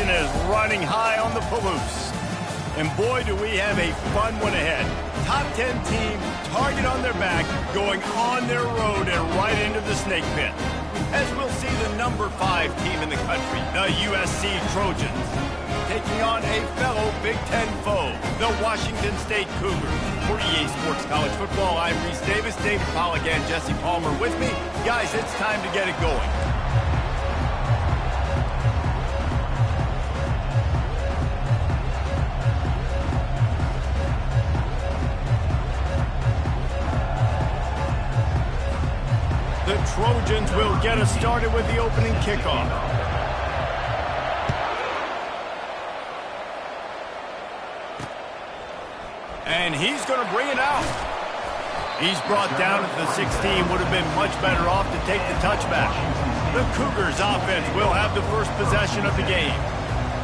season is running high on the Palouse. And boy, do we have a fun one ahead. Top 10 team, target on their back, going on their road and right into the snake pit. As we'll see the number 5 team in the country, the USC Trojans, taking on a fellow Big Ten foe, the Washington State Cougars. For EA Sports College Football, I'm Reese Davis, David Pollack, and Jesse Palmer with me. Guys, it's time to get it going. The Trojans will get us started with the opening kickoff. And he's going to bring it out. He's brought down at the 16. Would have been much better off to take the touchback. The Cougars offense will have the first possession of the game.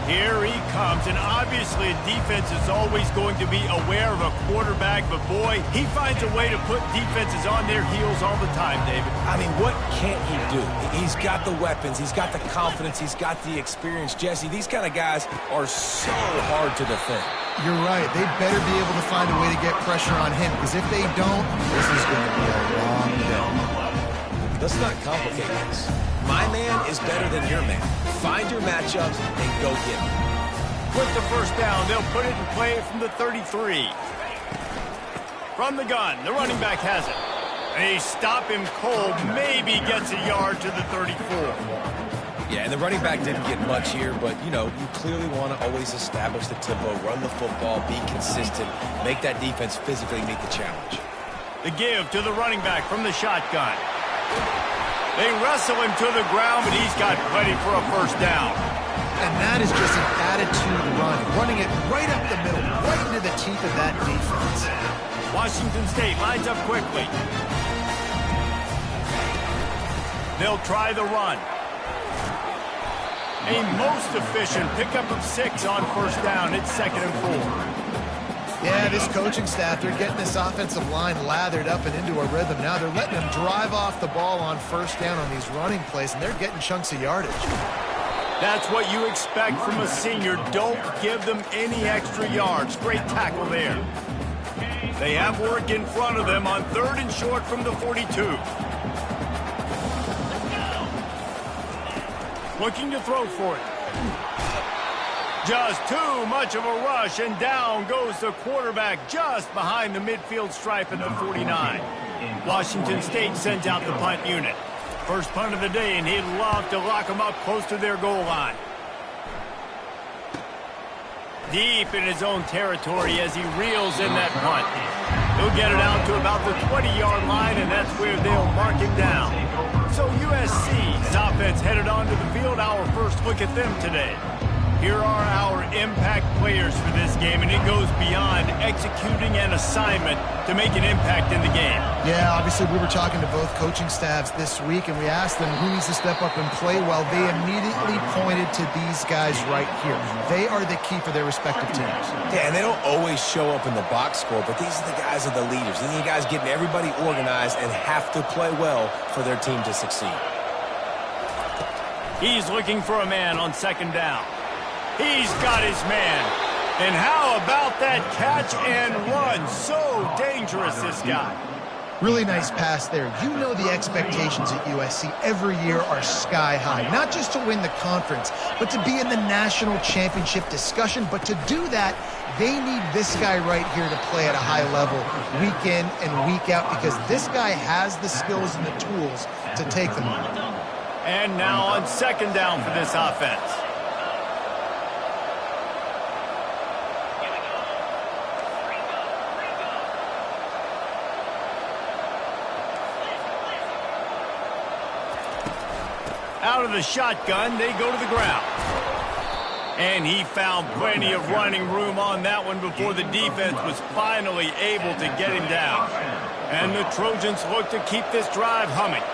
Here he comes, and obviously defense is always going to be aware of a quarterback, but boy, he finds a way to put defenses on their heels all the time, David. I mean, what can't he do? He's got the weapons, he's got the confidence, he's got the experience. Jesse, these kind of guys are so hard to defend. You're right. They better be able to find a way to get pressure on him, because if they don't, this is going to be a long day. Let's not complicate this. My man is better than your man. Find your matchups and go get them. With the first down, they'll put it and play it from the 33. From the gun, the running back has it. They stop him cold, maybe gets a yard to the 34. Yeah, and the running back didn't get much here, but, you know, you clearly want to always establish the tempo, run the football, be consistent, make that defense physically meet the challenge. The give to the running back from the shotgun. They wrestle him to the ground, but he's got plenty for a first down. And that is just an attitude run, running it right up the middle, right into the teeth of that defense. Washington State lines up quickly. They'll try the run. A most efficient pickup of 6 on first down. It's 2nd and 4. Yeah, this coaching staff, they're getting this offensive line lathered up and into a rhythm. Now they're letting them drive off the ball on first down on these running plays, and they're getting chunks of yardage. That's what you expect from a senior. Don't give them any extra yards. Great tackle there. They have work in front of them on 3rd and short from the 42. Looking to throw for it. Just too much of a rush, and down goes the quarterback just behind the midfield stripe at the 49. Washington State sends out the punt unit. First punt of the day, and he'd love to lock them up close to their goal line. Deep in his own territory as he reels in that punt. He'll get it out to about the 20-yard line, and that's where they'll mark him down. So USC's offense headed onto the field. Our first look at them today. Here are our impact players for this game, and it goes beyond executing an assignment to make an impact in the game. Yeah, obviously we were talking to both coaching staffs this week, and we asked them who needs to step up and play well. They immediately pointed to these guys right here. They are the key for their respective teams. Yeah, and they don't always show up in the box score, but these are the guys are the leaders. These are the guys getting everybody organized and have to play well for their team to succeed. He's looking for a man on 2nd down. He's got his man. And how about that catch and run? So dangerous, this guy. Really nice pass there. You know the expectations at USC every year are sky high. Not just to win the conference, but to be in the national championship discussion. But to do that, they need this guy right here to play at a high level week in and week out, because this guy has the skills and the tools to take them on. And now on 2nd down for this offense. Out of the shotgun, they go to the ground. And he found plenty of running room on that one before the defense was finally able to get him down. And the Trojans look to keep this drive humming.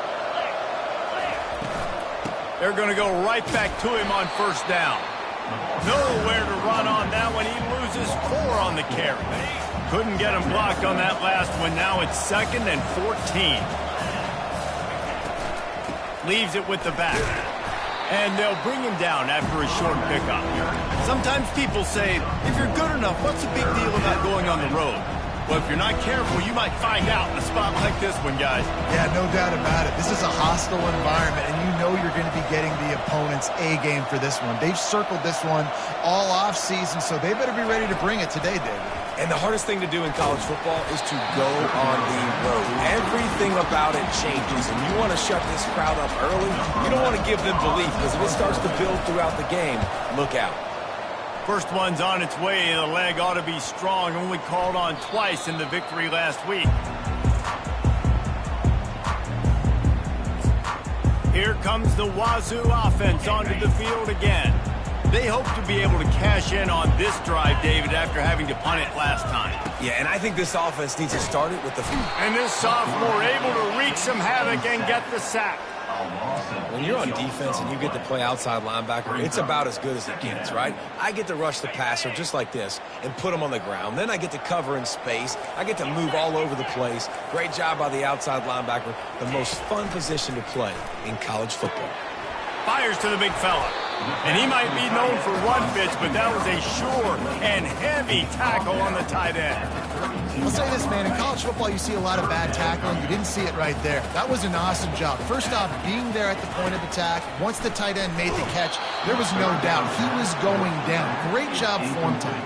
They're going to go right back to him on first down. Nowhere to run on that one. He loses 4 on the carry. Couldn't get him blocked on that last one. Now it's 2nd and 14. Leaves it with the back. And they'll bring him down after a short pickup. Sometimes people say, if you're good enough, what's the big deal about going on the road? Well, if you're not careful, you might find out in a spot like this one, guys. Yeah, no doubt about it. This is a hostile environment, and you know you're going to be getting the opponent's A game for this one. They've circled this one all off-season, so they better be ready to bring it today, David. And the hardest thing to do in college football is to go on the road. Everything about it changes, and you want to shut this crowd up early. You don't want to give them belief, because if it starts to build throughout the game, look out. First one's on its way. The leg ought to be strong. Only called on twice in the victory last week. Here comes the Wazoo offense onto the field again. They hope to be able to cash in on this drive, David, after having to punt it last time. Yeah, and I think this offense needs to start it with the... And this sophomore able to wreak some havoc and get the sack. When you're on defense and you get to play outside linebacker, it's about as good as it gets, right? I get to rush the passer just like this and put him on the ground. Then I get to cover in space. I get to move all over the place. Great job by the outside linebacker. The most fun position to play in college football. Fires to the big fella. And he might be known for one pitch, but that was a sure and heavy tackle on the tight end. I'll say this, man, in college football you see a lot of bad tackling. You didn't see it right there. That was an awesome job. First off, being there at the point of attack. Once the tight end made the catch, there was no doubt he was going down. Great job form time.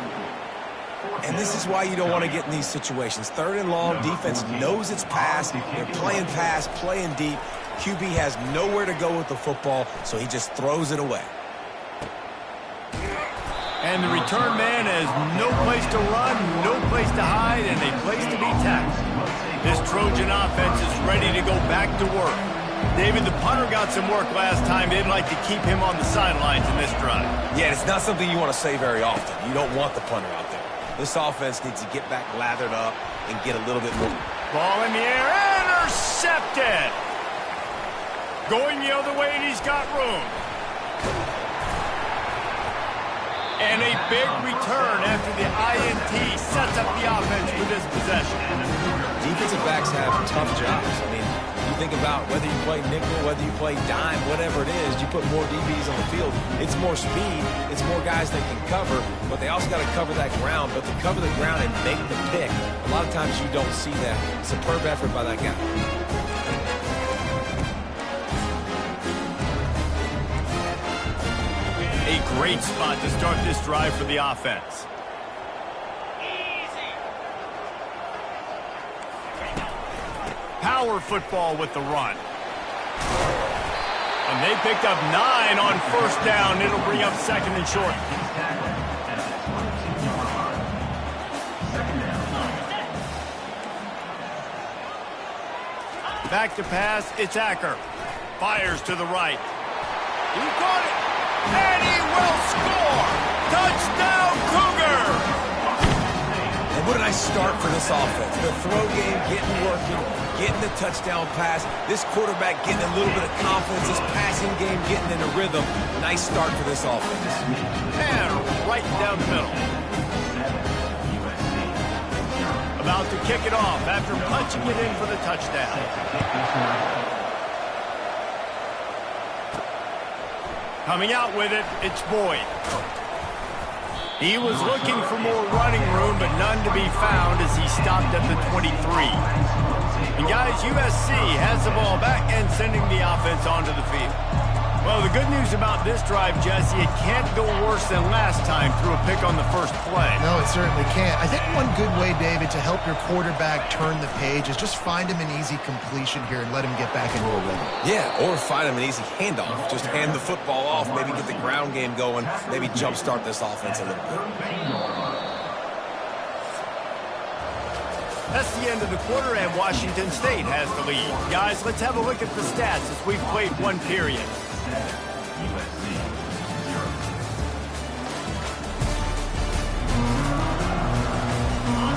And this is why you don't want to get in these situations. Third and long, defense knows it's pass. They're playing pass, playing deep. QB has nowhere to go with the football, so he just throws it away. And the return man has no place to run, no place to hide, and a place to be tackled. This Trojan offense is ready to go back to work. David, the punter got some work last time. They'd like to keep him on the sidelines in this drive. Yeah, it's not something you want to say very often. You don't want the punter out there. This offense needs to get back lathered up and get a little bit more. Ball in the air, intercepted! Going the other way, and he's got room. And a big return after the INT sets up the offense for this possession. Defensive backs have tough jobs. I mean, you think about whether you play nickel, whether you play dime, whatever it is, you put more DBs on the field. It's more speed. It's more guys that can cover, but they also got to cover that ground. But to cover the ground and make the pick, a lot of times you don't see that. Superb effort by that guy. A great spot to start this drive for the offense. Power football with the run. And they picked up 9 on first down. It'll bring up second and short. Back to pass, it's Acker. Fires to the right. He caught it. And he will score! Touchdown, Cougar! And what a nice start for this offense. The throw game getting working, getting the touchdown pass. This quarterback getting a little bit of confidence. This passing game getting in a rhythm. Nice start for this offense. And right down the middle. About to kick it off after punching it in for the touchdown. Coming out with it, it's Boyd. He was looking for more running room, but none to be found as he stopped at the 23. And guys, USC has the ball back and sending the offense onto the field. Well, the good news about this drive, Jesse, it can't go worse than last time through a pick on the first play. No, it certainly can't. I think one good way, David, to help your quarterback turn the page is just find him an easy completion here and let him get back into a rhythm. Yeah, or find him an easy handoff. Just hand the football off, maybe get the ground game going, maybe jumpstart this offense a little bit. That's the end of the quarter, and Washington State has the lead. Guys, let's have a look at the stats as we've played one period.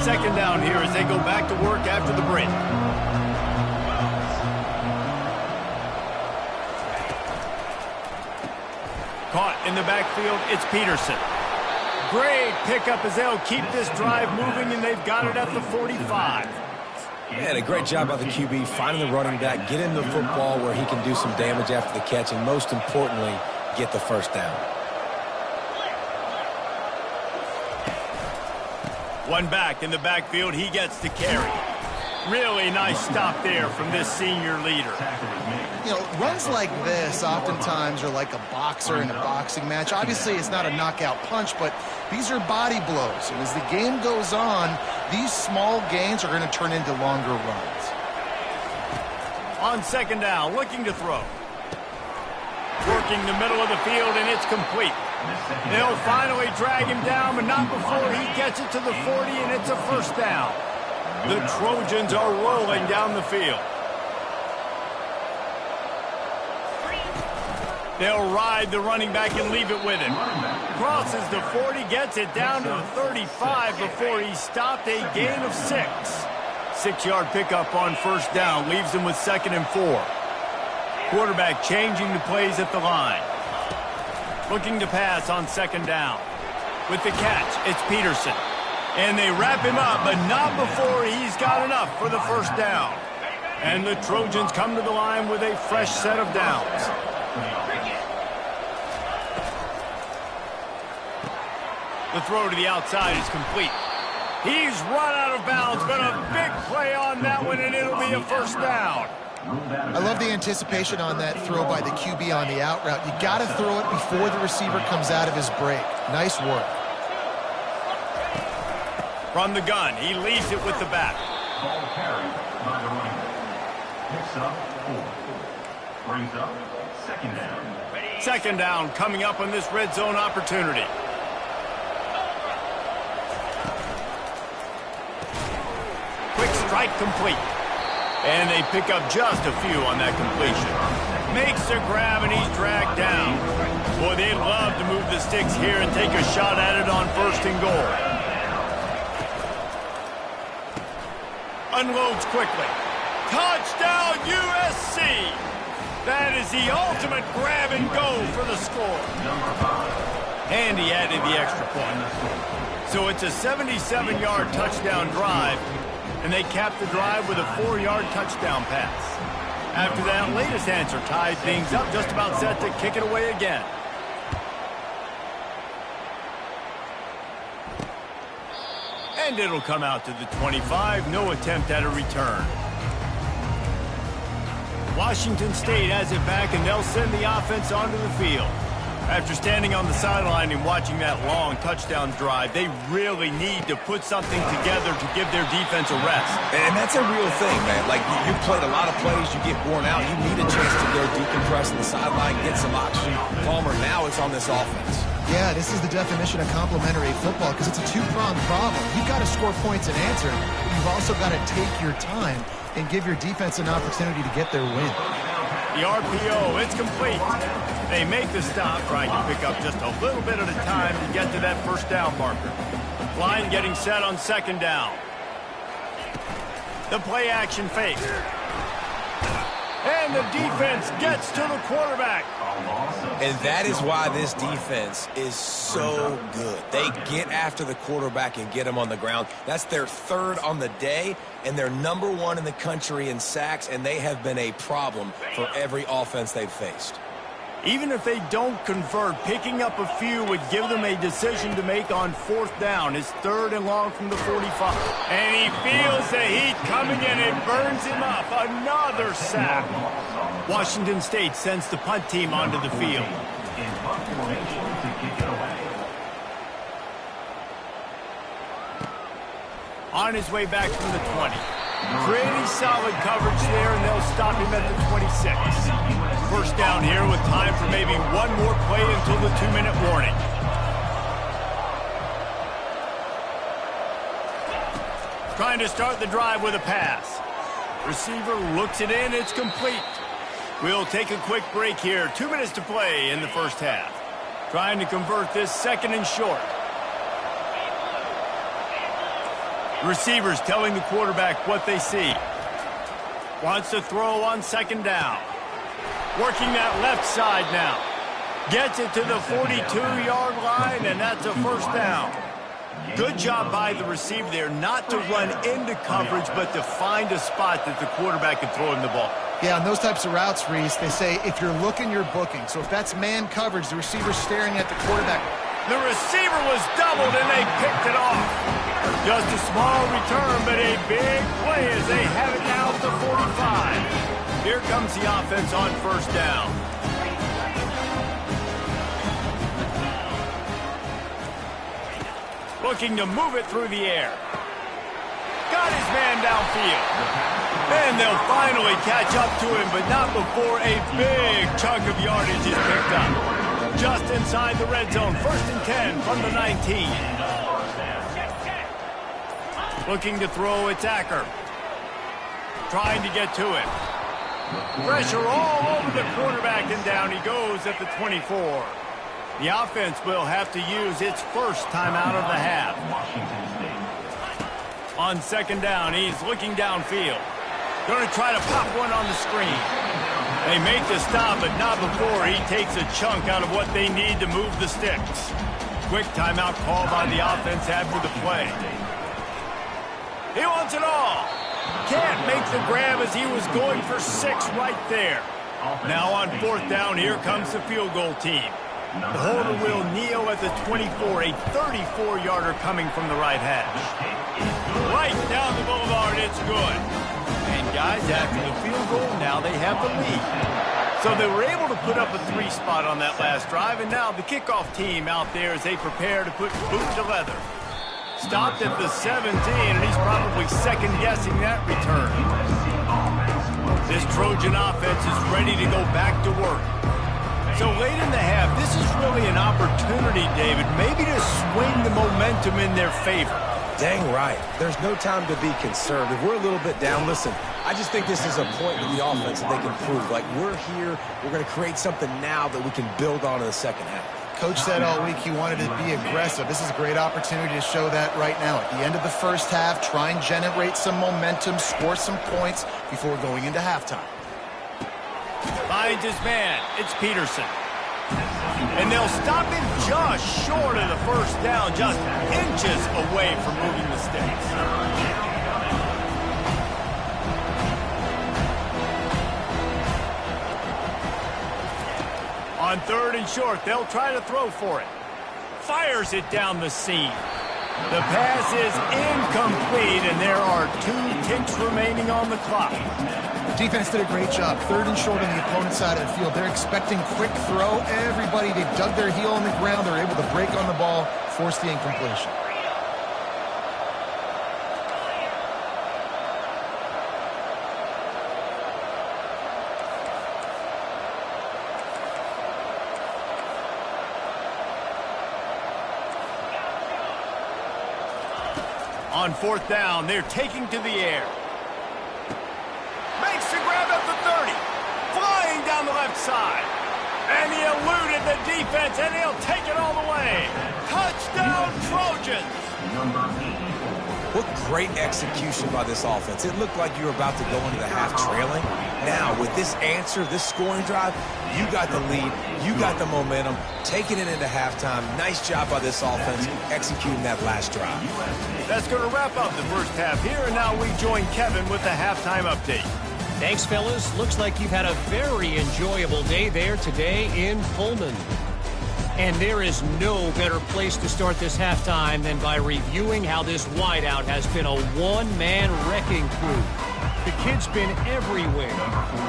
Second down here as they go back to work after the break. Caught in the backfield, it's Peterson. Great pickup as they'll keep this drive moving, and they've got it at the 45. Man, a great job by the QB, finding the running back, getting the football where he can do some damage after the catch, and most importantly, get the first down. One back in the backfield, he gets to carry. Really nice stop there from this senior leader. You know, runs like this oftentimes are like a boxer in a boxing match. Obviously, it's not a knockout punch, but these are body blows. And as the game goes on, these small gains are going to turn into longer runs. On second down, looking to throw. Working the middle of the field, and it's complete. They'll finally drag him down, but not before he gets it to the 40, and it's a first down. The Trojans are rolling down the field. They'll ride the running back and leave it with him. Crosses the 40, gets it down to the 35 before he's stopped, a gain of 6. 6-yard pickup on first down, leaves him with 2nd and 4. Quarterback changing the plays at the line. Looking to pass on second down. With the catch, it's Peterson. And they wrap him up, but not before he's got enough for the first down. And the Trojans come to the line with a fresh set of downs. The throw to the outside is complete. He's run out of bounds, but a big play on that one, and it'll be a first down. I love the anticipation on that throw by the QB on the out route. You got to throw it before the receiver comes out of his break. Nice work. From the gun, he leaves it with the back. Ball carried by the running back. Picks up 4. Brings up second down. Second down coming up on this red zone opportunity. Quick strike complete. And they pick up just a few on that completion. Makes the grab, and he's dragged down. Boy, they'd love to move the sticks here and take a shot at it on 1st and goal. Unloads quickly. Touchdown, USC! That is the ultimate grab and go for the score. And he added the extra point. So it's a 77-yard touchdown drive, and they capped the drive with a 4-yard touchdown pass. After that latest answer tied things up, just about set to kick it away again. And it'll come out to the 25, no attempt at a return. Washington State has it back, and they'll send the offense onto the field. After standing on the sideline and watching that long touchdown drive, they really need to put something together to give their defense a rest. And that's a real thing, man. Like, you've played a lot of plays, you get worn out, you need a chance to go decompress on the sideline, get some oxygen. Palmer, now it's on this offense. Yeah, this is the definition of complementary football because it's a two-pronged problem. You've got to score points and answer, but you've also got to take your time and give your defense an opportunity to get their win. The RPO, it's complete. They make the stop, trying to pick up just a little bit at a time to get to that first down marker. Line getting set on second down. The play action fake. And the defense gets to the quarterback. And that is why this defense is so good. They get after the quarterback and get him on the ground. That's their 3rd on the day, and they're number 1 in the country in sacks, and they have been a problem for every offense they've faced. Even if they don't convert, picking up a few would give them a decision to make on 4th down. His 3rd and long from the 45. And he feels the heat coming in and burns him up. Another sack. Washington State sends the punt team onto the field. On his way back from the 20. Pretty solid coverage there, and they'll stop him at the 26. First down here with time for maybe one more play until the 2-minute warning. Trying to start the drive with a pass. Receiver looks it in, it's complete. We'll take a quick break here. 2 minutes to play in the first half. Trying to convert this 2nd and short. Receivers telling the quarterback what they see. Wants to throw on 2nd down. Working that left side now. Gets it to the 42-yard line, and that's a first down. Good job by the receiver there not to run into coverage, but to find a spot that the quarterback can throw him the ball. Yeah, on those types of routes, Reese, they say if you're looking, you're booking. So if that's man coverage, the receiver's staring at the quarterback. The receiver was doubled, and they picked it off. Just a small return, but a big play as they have it now at the 45. Here comes the offense on first down. Looking to move it through the air. Got his man downfield. And they'll finally catch up to him, but not before a big chunk of yardage is picked up. Just inside the red zone, 1st and 10 from the 19. Looking to throw, it's Acker. Trying to get to it. Pressure all over the quarterback, and down he goes at the 24. The offense will have to use its first timeout of the half. On 2nd down, he's looking downfield. Going to try to pop one on the screen. They make the stop, but not before he takes a chunk out of what they need to move the sticks. Quick timeout call by the offense after the play. He wants it all. Can't make the grab as he was going for 6 right there. Now on 4th down, here comes the field goal team. The holder will kneel at the 24, a 34-yarder coming from the right hash. Right down the boulevard, it's good. And guys, after the field goal, now they have the lead. So they were able to put up a 3 spot on that last drive, and now the kickoff team out there as they prepare to put boot to leather. Stopped at the 17, and he's probably second-guessing that return. This Trojan offense is ready to go back to work. So late in the half, this is really an opportunity, David, maybe to swing the momentum in their favor. Dang right. There's no time to be conservative. We're a little bit down. Listen, I just think this is a point with the offense that they can prove. Like, we're here, we're going to create something now that we can build on in the second half. Coach said all week he wanted to be aggressive. This is a great opportunity to show that right now. At the end of the first half, try and generate some momentum, score some points before going into halftime. Finds his man. It's Peterson. And they'll stop him just short of the 1st down, just inches away from moving the sticks. On 3rd and short, they'll try to throw for it. Fires it down the seam. The pass is incomplete, and there are 2 ticks remaining on the clock. Defense did a great job. 3rd and short on the opponent's side of the field. They're expecting quick throw. Everybody, they've dug their heel on the ground. They're able to break on the ball, force the incompletion. On 4th down, they're taking to the air. Makes the grab at the 30. Flying down the left side. And he eluded the defense, and he'll take it all the way. Touchdown, Trojans. What great execution by this offense. It looked like you were about to go into the half trailing. Now, with this answer, this scoring drive, you got the lead, you got the momentum, taking it into halftime. Nice job by this offense executing that last drive. That's going to wrap up the first half here, and now we join Kevin with the halftime update. Thanks, fellas. Looks like you've had a very enjoyable day there today in Pullman. And there is no better place to start this halftime than by reviewing how this wideout has been a one-man wrecking crew. The kid's been everywhere,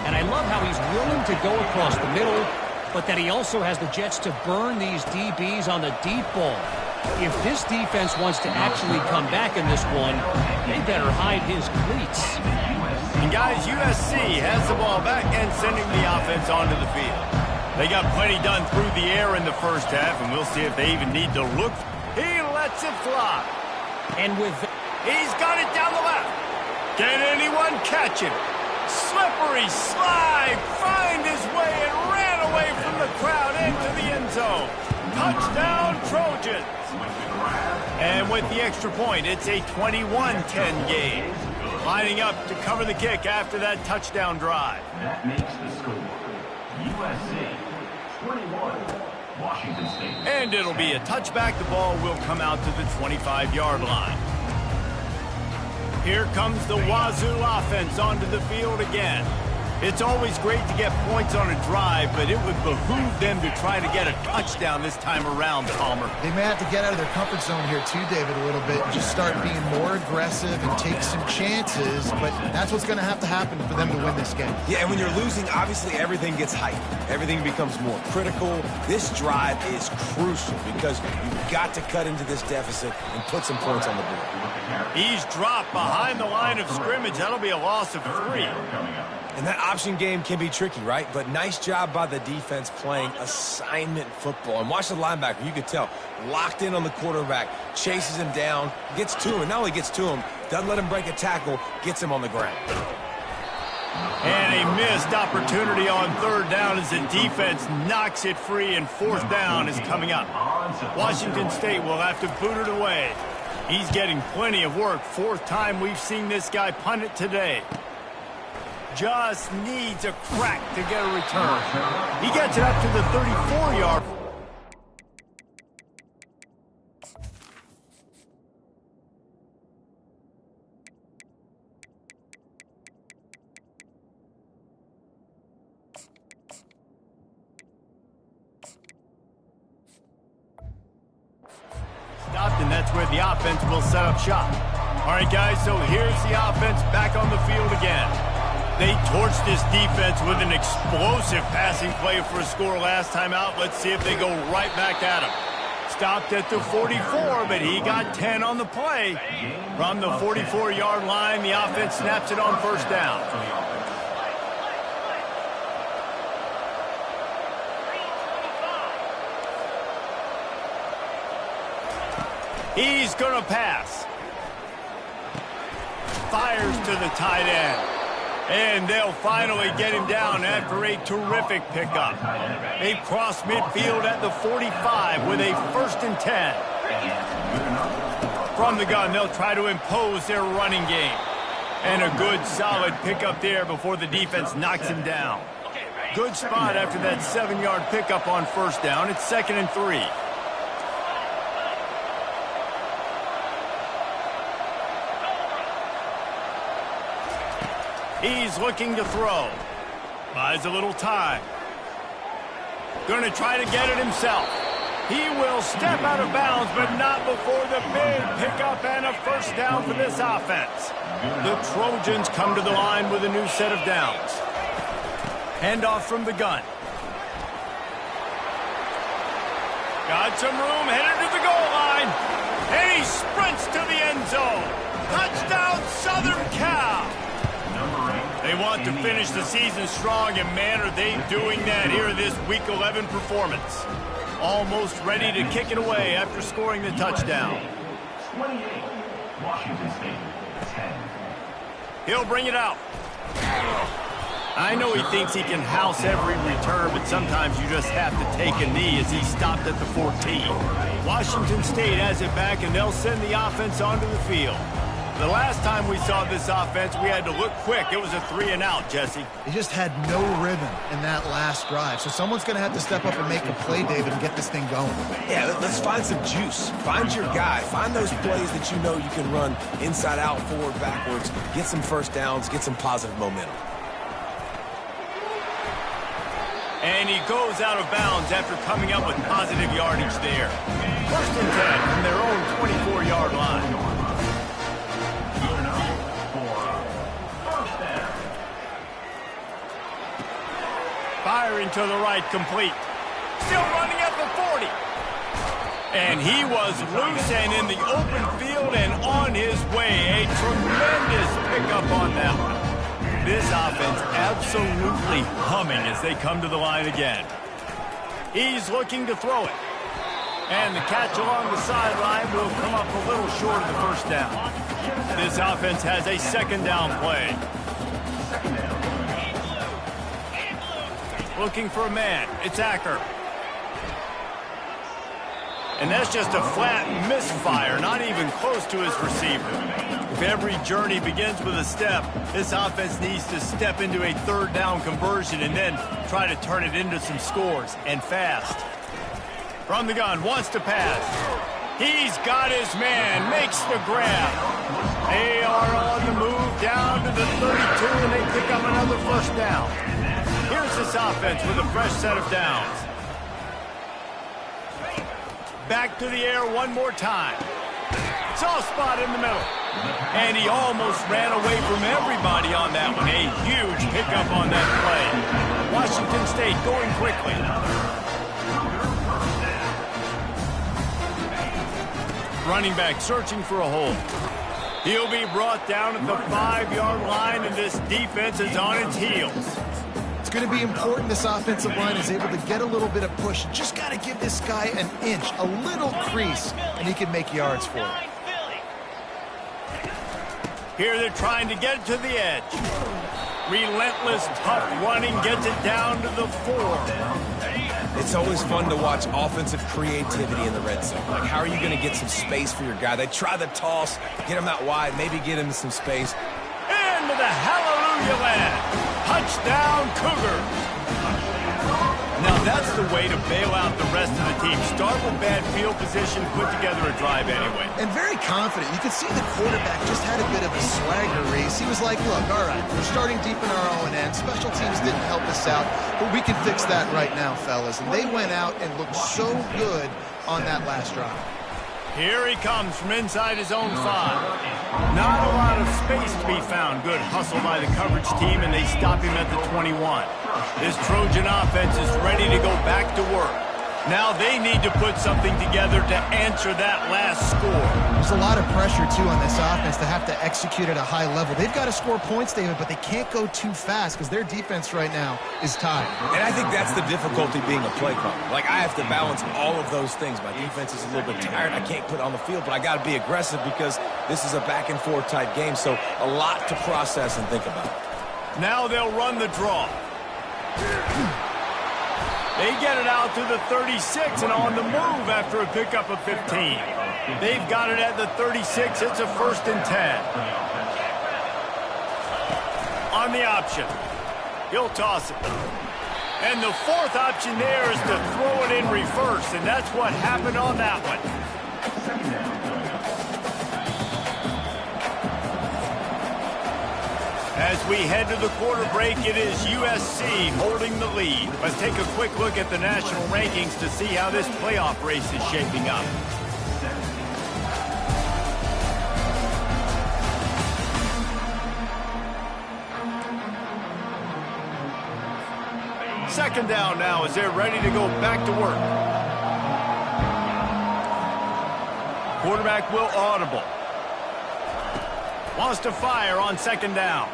and I love how he's willing to go across the middle, but that he also has the jets to burn these DBs on the deep ball. If this defense wants to actually come back in this one, they better hide his cleats. And guys, USC has the ball back and sending the offense onto the field. They got plenty done through the air in the first half, and we'll see if they even need to look. He lets it fly. And with he's got it down the left. Can anyone catch him? Slippery slide, find his way and ran away from the crowd into the end zone. Touchdown, Trojans. And with the extra point, it's a 21-10 game. Lining up to cover the kick after that touchdown drive. That makes the score. USC 21, Washington State. And it'll be a touchback. The ball will come out to the 25-yard line. Here comes the Wazoo offense onto the field again. It's always great to get points on a drive, but it would behoove them to try to get a touchdown this time around, Palmer. They may have to get out of their comfort zone here too, David, a little bit, and just start being more aggressive and take some chances, but that's what's going to happen for them to win this game. Yeah, and when you're losing, obviously everything gets hyped. Everything becomes more critical. This drive is crucial because you've got to cut into this deficit and put some points on the board. He's dropped behind the line of scrimmage. That'll be a loss of 3. And that option game can be tricky, right? But nice job by the defense playing assignment football. And watch the linebacker. You could tell. Locked in on the quarterback. Chases him down. Gets to him. And not only gets to him, doesn't let him break a tackle. Gets him on the ground. And a missed opportunity on 3rd down as the defense knocks it free, and 4th down is coming up. Washington State will have to boot it away. He's getting plenty of work. 4th time we've seen this guy punt it today. Just needs a crack to get a return. He gets it up to the 34-yard. Stopped, and that's where the offense will set up shop. All right, guys, so here's the offense back on the field again. They torched this defense with an explosive passing play for a score last time out. Let's see if they go right back at him. Stopped at the 44, but he got 10 on the play. From the 44-yard line, the offense snaps it on 1st down. He's going to pass. Fires to the tight end. And they'll finally get him down after a terrific pickup. They cross midfield at the 45 with a 1st and 10. From the gun, they'll try to impose their running game. And a good, solid pickup there before the defense knocks him down. Good spot after that 7-yard pickup on 1st down. It's 2nd and 3. He's looking to throw. Buys a little time. Going to try to get it himself. He will step out of bounds, but not before the big pickup and a 1st down for this offense. The Trojans come to the line with a new set of downs. Handoff from the gun. Got some room, headed to the goal line. And he sprints to the end zone. Touchdown, Southern Cal. They want to finish the season strong, and man, are they doing that here in this Week 11 performance. Almost ready to kick it away after scoring the touchdown. 28, Washington State, 10. He'll bring it out. I know he thinks he can house every return, but sometimes you just have to take a knee as he stopped at the 14. Washington State has it back, and they'll send the offense onto the field. The last time we saw this offense, we had to look quick. It was a 3-and-out, Jesse. They just had no rhythm in that last drive. So someone's going to have to step up and make a play, David, and get this thing going. Yeah, let's find some juice. Find your guy. Find those plays that you know you can run inside out, forward, backwards. Get some 1st downs. Get some positive momentum. And he goes out of bounds after coming up with positive yardage there. 1st and 10 from their own 24-yard line. Firing to the right, complete. Still running at the 40. And he was loose and in the open field and on his way. A tremendous pickup on that one. This offense absolutely humming as they come to the line again. He's looking to throw it. And the catch along the sideline will come up a little short of the 1st down. This offense has a 2nd down play. Looking for a man. It's Acker. And that's just a flat misfire, not even close to his receiver. If every journey begins with a step, this offense needs to step into a 3rd down conversion and then try to turn it into some scores, and fast. From the gun, wants to pass. He's got his man, makes the grab. They are on the move down to the 32, and they pick up another first down. Here's this offense with a fresh set of downs. Back to the air one more time. Soft spot in the middle. And he almost ran away from everybody on that one. A huge pickup on that play. Washington State going quickly. Running back searching for a hole. He'll be brought down at the 5-yard line, and this defense is on its heels. It's going to be important this offensive line is able to get a little bit of push. Just got to give this guy an inch, a little crease, and he can make yards for it. Here they're trying to get it to the edge. Relentless, tough running gets it down to the 4. It's always fun to watch offensive creativity in the red zone. Like, how are you going to get some space for your guy? They try the toss, get him out wide, maybe get him some space. Into the hallelujah land. Touchdown, Cougars. Now that's the way to bail out the rest of the team. Start with bad field position, put together a drive anyway. And very confident. You could see the quarterback just had a bit of a swagger race. He was like, look, all right, we're starting deep in our own end. Special teams didn't help us out, but we can fix that right now, fellas. And they went out and looked so good on that last drive. Here he comes from inside his own 5. Not a lot of space to be found. Good hustle by the coverage team, and they stop him at the 21. This Trojan offense is ready to go back to work. Now they need to put something together to answer that last score. There's a lot of pressure, too, on this offense to have to execute at a high level. They've got to score points, David, but they can't go too fast because their defense right now is tied. And I think that's the difficulty being a play caller. Like, I have to balance all of those things. My defense is a little bit tired. I can't put it on the field, but I got to be aggressive because this is a back-and-forth type game, so a lot to process and think about. Now they'll run the draw. They get it out to the 36 and on the move after a pickup of 15. They've got it at the 36. It's a 1st and 10. On the option. He'll toss it. And the 4th option there is to throw it in reverse, and that's what happened on that one. As we head to the quarter break, it is USC holding the lead. Let's take a quick look at the national rankings to see how this playoff race is shaping up. Second down now as they're ready to go back to work. Quarterback will audible. Wants to fire on second down.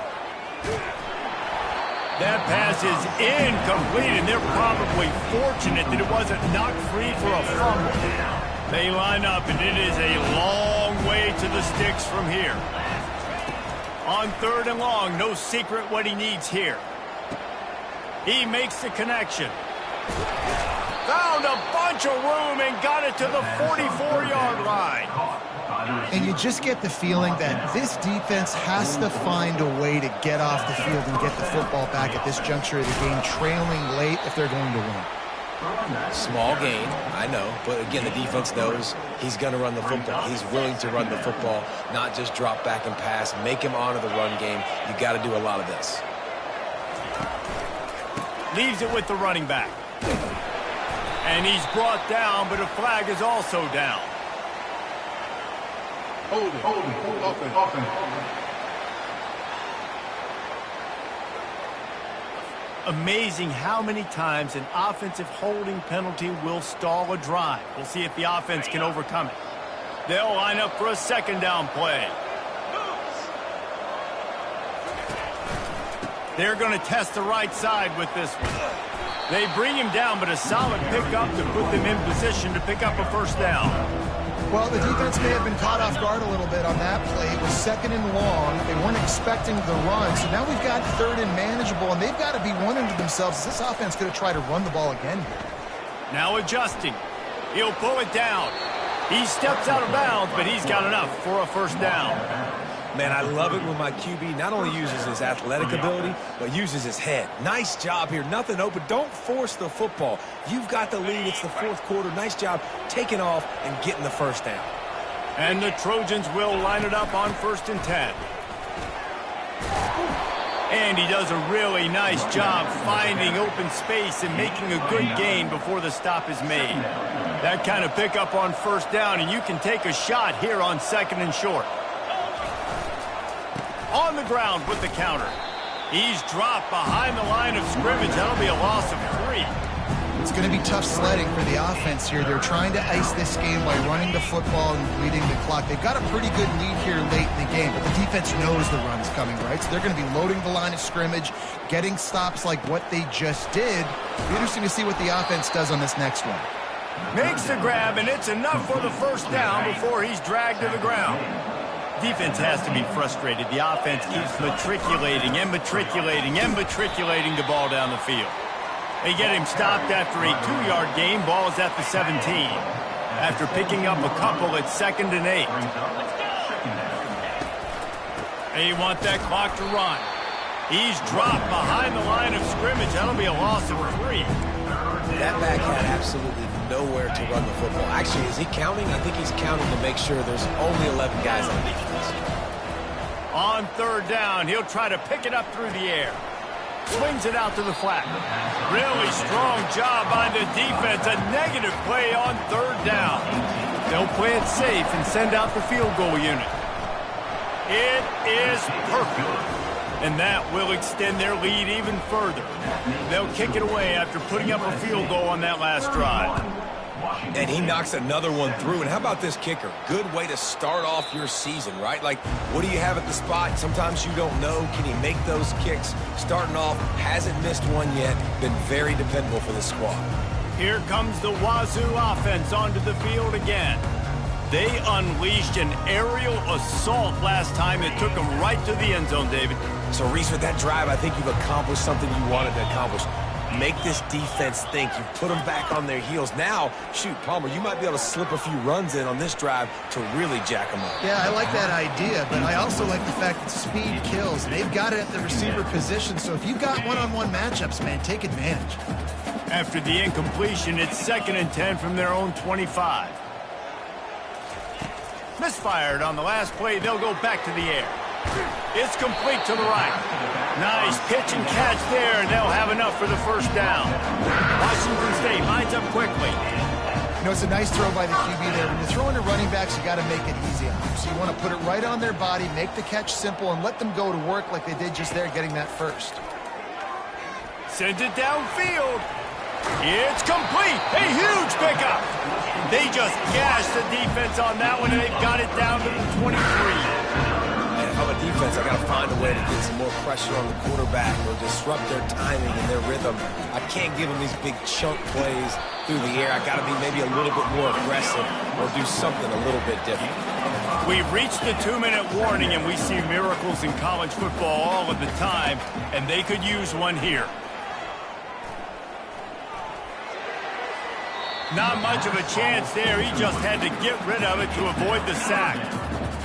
That pass is incomplete, and they're probably fortunate that it wasn't knocked free for a fumble. They line up, and it is a long way to the sticks from here. On 3rd and long, no secret what he needs here. He makes the connection. Found a bunch of room and got it to the 44-yard line. And you just get the feeling that this defense has to find a way to get off the field and get the football back at this juncture of the game, trailing late if they're going to win. Small gain, I know, but again, the defense knows he's going to run the football. He's willing to run the football, not just drop back and pass, make him honor the run game. You got to do a lot of this. Leaves it with the running back. And he's brought down, but a flag is also down. Hold it. Open. Amazing how many times an offensive holding penalty will stall a drive. We'll see if the offense can overcome it. They'll line up for a second down play. They're going to test the right side with this one. They bring him down, but a solid pickup to put them in position to pick up a first down. Well, the defense may have been caught off guard a little bit on that play. It was 2nd and long. They weren't expecting the run. So now we've got 3rd and manageable, and they've got to be wondering to themselves, is this offense going to try to run the ball again here? Now adjusting. He'll pull it down. He steps out of bounds, but he's got enough for a first down. Man, I love it when my QB not only uses his athletic ability, but uses his head. Nice job here. Nothing open. Don't force the football. You've got the lead. It's the fourth quarter. Nice job taking off and getting the first down. And the Trojans will line it up on 1st and 10. And he does a really nice job finding open space and making a good gain before the stop is made. That kind of pickup on 1st down, and you can take a shot here on 2nd and short. On the ground with the counter. He's dropped behind the line of scrimmage. That'll be a loss of 3. It's going to be tough sledding for the offense here. They're trying to ice this game by running the football and bleeding the clock. They've got a pretty good lead here late in the game, but the defense knows the run's coming, right? So they're going to be loading the line of scrimmage, getting stops like what they just did. It'll be interesting to see what the offense does on this next one. Makes the grab, and it's enough for the 1st down before he's dragged to the ground. Defense has to be frustrated. The offense keeps matriculating and matriculating and matriculating the ball down the field. They get him stopped after a 2-yard gain. Ball is at the 17. After picking up a couple at 2nd and 8. They want that clock to run. He's dropped behind the line of scrimmage. That'll be a loss of 3. That back had absolutely nowhere to run the football. Actually, is he counting? I think he's counting to make sure there's only 11 guys on defense. On 3rd down, he'll try to pick it up through the air. Swings it out to the flat. Really strong job on the defense. A negative play on 3rd down. They'll play it safe and send out the field goal unit. It is perfect. And that will extend their lead even further. They'll kick it away after putting up a field goal on that last drive. And he knocks another one through. And how about this kicker? Good way to start off your season, right? Like, what do you have at the spot? Sometimes you don't know. Can he make those kicks? Starting off, hasn't missed one yet. Been very dependable for this squad. Here comes the Wazoo offense onto the field again. They unleashed an aerial assault last time. It took them right to the end zone, David. So, Reese, with that drive, I think you've accomplished something you wanted to accomplish. Make this defense think. You've put them back on their heels. Now, shoot, Palmer, you might be able to slip a few runs in on this drive to really jack them up. Yeah, I like that idea, but I also like the fact that speed kills. They've got it at the receiver position, so if you've got one-on-one matchups, man, take advantage. After the incompletion, it's 2nd and 10 from their own 25. Misfired on the last play. They'll go back to the air. It's complete to the right. Nice pitch and catch there, and they'll have enough for the 1st down. Washington State lines up quickly. You know, it's a nice throw by the QB there. When you're throwing to running backs, you got to make it easy on them. So you want to put it right on their body, make the catch simple, and let them go to work like they did just there, getting that first. Sends it downfield. It's complete. A huge pickup. They just gashed the defense on that one, and they've got it down to the 23. If I'm a defense, I got to find a way to get some more pressure on the quarterback or disrupt their timing and their rhythm. I can't give them these big chunk plays through the air. I got to be maybe a little bit more aggressive or do something a little bit different. We've reached the 2-minute warning, and we see miracles in college football all of the time, and they could use one here. Not much of a chance there. He just had to get rid of it to avoid the sack.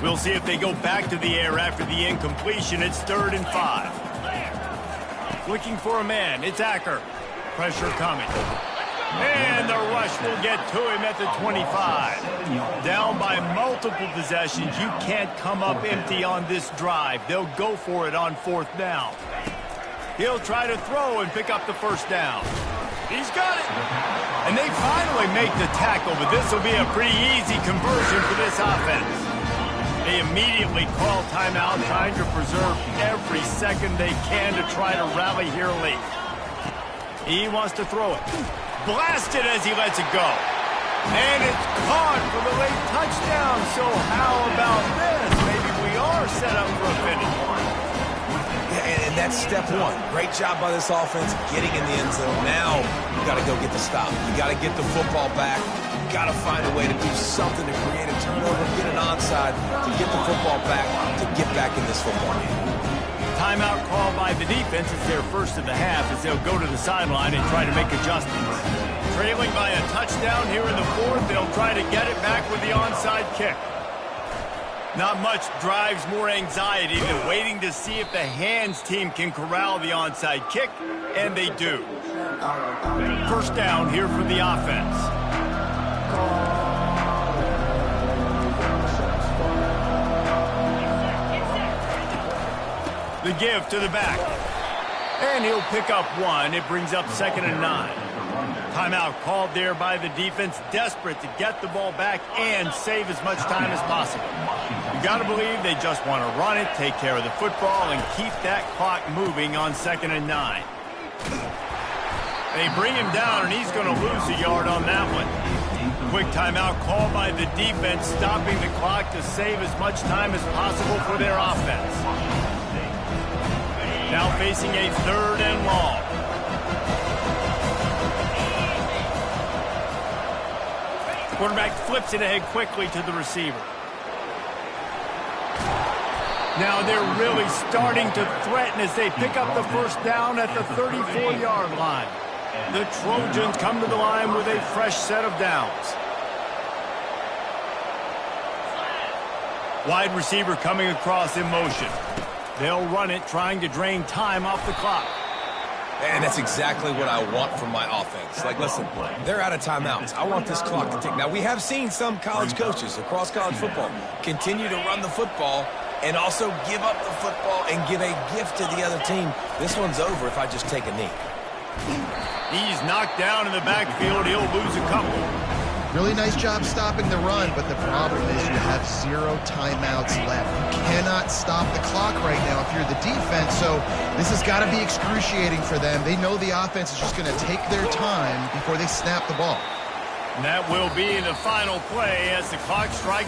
We'll see if they go back to the air after the incompletion. It's 3rd and 5. Looking for a man. It's Acker. Pressure coming. And the rush will get to him at the 25. Down by multiple possessions. You can't come up empty on this drive. They'll go for it on 4th down. He'll try to throw and pick up the 1st down. He's got it. And they finally make the tackle, but this will be a pretty easy conversion for this offense. They immediately call timeout, trying to preserve every second they can to try to rally here late. He wants to throw it. Blasted as he lets it go. And it's caught for the late touchdown. So how about this? Maybe we are set up for a finish. And that's step one. Great job by this offense getting in the end zone. Now you got to go get the stop. You got to get the football back. You got to find a way to do something to create a turnover, get an onside, to get the football back, to get back in this football game. Timeout call by the defense is their first of the half as they'll go to the sideline and try to make adjustments. Trailing by a touchdown here in the 4th, they'll try to get it back with the onside kick. Not much drives more anxiety than waiting to see if the hands team can corral the onside kick, and they do. First down here for the offense. The give to the back. And he'll pick up one. It brings up 2nd and 9. Timeout called there by the defense, desperate to get the ball back and save as much time as possible. You got to believe they just want to run it, take care of the football, and keep that clock moving on 2nd and 9. They bring him down, and he's going to lose a yard on that one. Quick timeout called by the defense, stopping the clock to save as much time as possible for their offense. Now facing a 3rd and long. Quarterback flips it ahead quickly to the receiver. Now they're really starting to threaten as they pick up the first down at the 34-yard line. The Trojans come to the line with a fresh set of downs. Wide receiver coming across in motion. They'll run it, trying to drain time off the clock. And that's exactly what I want from my offense. Like, listen, they're out of timeouts. I want this clock to tick. Now, we have seen some college coaches across college football continue to run the football and also give up the football and give a gift to the other team. This one's over if I just take a knee. He's knocked down in the backfield. He'll lose a couple. Really nice job stopping the run, but the problem is you have 0 timeouts left. You cannot stop the clock right now if you're the defense, so this has got to be excruciating for them. They know the offense is just going to take their time before they snap the ball. And that will be the final play as the clock strikes